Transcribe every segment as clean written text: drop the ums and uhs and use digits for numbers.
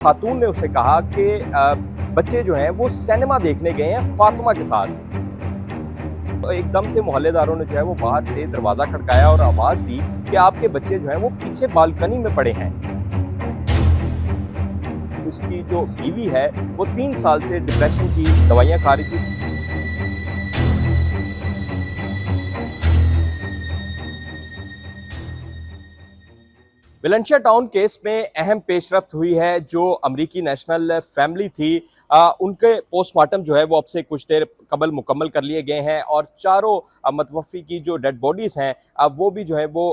खातून ने उसे कहा कि बच्चे जो हैं वो सिनेमा देखने गए हैं फातिमा के साथ। तो एकदम से मोहल्लेदारों ने जो है वो बाहर से दरवाजा खटकाया और आवाज दी कि आपके बच्चे जो हैं वो पीछे बालकनी में पड़े हैं। उसकी जो बीवी है वो 3 साल से डिप्रेशन की दवाइयां खा रही थी। वेलेंशिया टाउन केस में अहम पेशरफ्त हुई है। जो अमरीकी नेशनल फैमिली थी, उनके पोस्टमार्टम जो है वो अब से कुछ देर कबल मुकम्मल कर लिए गए हैं और चारों मतवफ़ी की जो डेड बॉडीज़ हैं वो भी जो है वो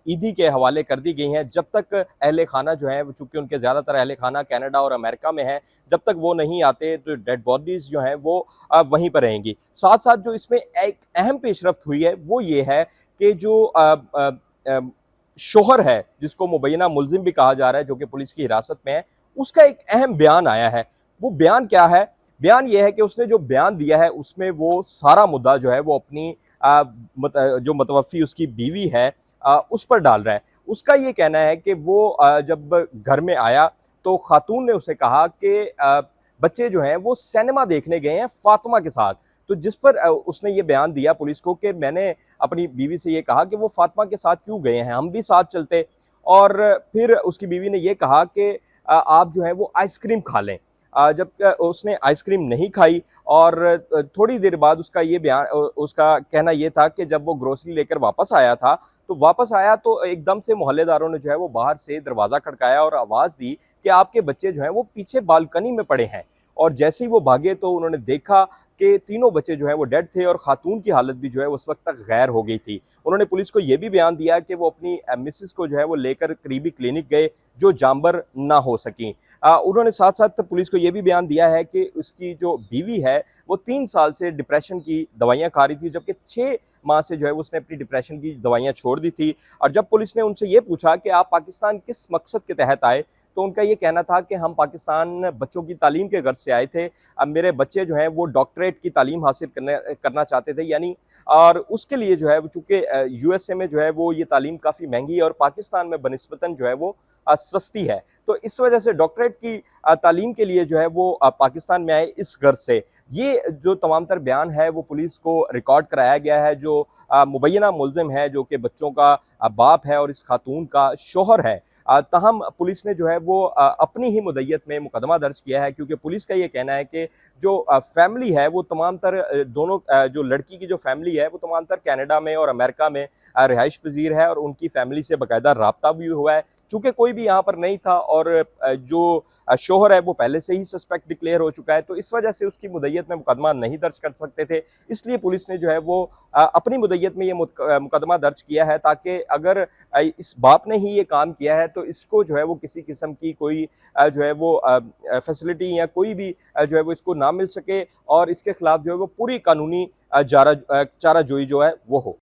ईदी के हवाले कर दी गई हैं। जब तक अहले खाना जो है, चूँकि उनके ज़्यादातर अहले खाना कनाडा और अमेरिका में हैं, जब तक वो नहीं आते तो डेड बॉडीज़ जो हैं वो वहीं पर रहेंगी। साथ साथ जो इसमें एक अहम पेशरफ्त हुई है वो ये है कि जो शोहर है, जिसको मुबैना मुल्ज़िम भी कहा जा रहा है, जो कि पुलिस की हिरासत में है, उसका एक अहम बयान आया है। वो बयान क्या है? बयान ये है कि उसने जो बयान दिया है, उसमें वो सारा मुद्दा जो है वो अपनी जो मतवफ़्फ़ी उसकी बीवी है उस पर डाल रहा है। उसका ये कहना है कि वो जब घर में आया, तो खातून ने उसे कहा कि बच्चे जो हैं वो सिनेमा देखने गए हैं फातिमा के साथ। तो जिस पर उसने ये बयान दिया पुलिस को कि मैंने अपनी बीवी से ये कहा कि वो फातिमा के साथ क्यों गए हैं, हम भी साथ चलते। और फिर उसकी बीवी ने ये कहा कि आप जो है वो आइसक्रीम खा लें। जब उसने आइसक्रीम नहीं खाई और थोड़ी देर बाद उसका ये बयान उसका कहना ये था कि जब वो ग्रोसरी लेकर वापस आया था, तो वापस आया तो एकदम से मोहल्लेदारों ने जो है वो बाहर से दरवाज़ा खटकाया और आवाज़ दी कि आपके बच्चे जो हैं वो पीछे बालकनी में पड़े हैं। और जैसे ही वो भागे तो उन्होंने देखा कि तीनों बच्चे जो हैं वो डेड थे और खातून की हालत भी जो है उस वक़्त तक गैर हो गई थी। उन्होंने पुलिस को ये भी बयान दिया कि वो अपनी मिसेस को जो है वो लेकर करीबी क्लिनिक गए, जो जानबर ना हो सकीं। उन्होंने साथ-साथ पुलिस को ये भी बयान दिया है कि उसकी जो बीवी है, वो 3 साल से डिप्रेशन की दवाइयाँ खा रही थी, जबकि 6 माह से जो है उसने अपनी डिप्रेशन की दवाइयाँ छोड़ दी थी। और जब पुलिस ने उनसे ये पूछा कि आप पाकिस्तान किस मकसद के तहत आए, तो उनका ये कहना था कि हम पाकिस्तान बच्चों की तालीम के गर्ज से आए थे। अब मेरे बच्चे जो हैं वो डॉक्टरेट की तालीम हासिल करना चाहते थे, यानी और उसके लिए जो है वो चूँकि यूएसए में जो है वो ये तालीम काफ़ी महँगी है और पाकिस्तान में बनिस्बतन जो है वो सस्ती है। तो इस वजह से डॉक्टरेट की तालीम के लिए जो है वो पाकिस्तान में आए इस गर्ज से। ये जो तमाम तर बयान है वो पुलिस को रिकॉर्ड कराया गया है। जो मुबैना मुल्ज़िम है, जो कि बच्चों का बाप है और इस खातून का शौहर है। ताहम पुलिस ने जो है वो अपनी ही मुद्दत में मुकदमा दर्ज किया है, क्योंकि पुलिस का ये कहना है कि जो फैमिली है वो तमाम तर दोनों जो लड़की की जो फैमिली है वो तमाम तर कनाडा में और अमेरिका में रिहाइश पजीर है और उनकी फैमिली से बाकायदा रब्ता भी हुआ है। चूँकि कोई भी यहाँ पर नहीं था और जो शौहर है वो पहले से ही सस्पेक्ट डिक्लेयर हो चुका है, तो इस वजह से उसकी मुद्दत में मुकदमा नहीं दर्ज कर सकते थे। इसलिए पुलिस ने जो है वो अपनी मुद्दत में ये मुकदमा दर्ज किया है, ताकि अगर इस बाप ने ही ये काम किया है तो इसको जो है वो किसी किस्म की कोई जो है वो फैसिलिटी या कोई भी जो है वो इसको ना मिल सके और इसके खिलाफ जो है वो पूरी कानूनी चाराजोई जो है वो हो।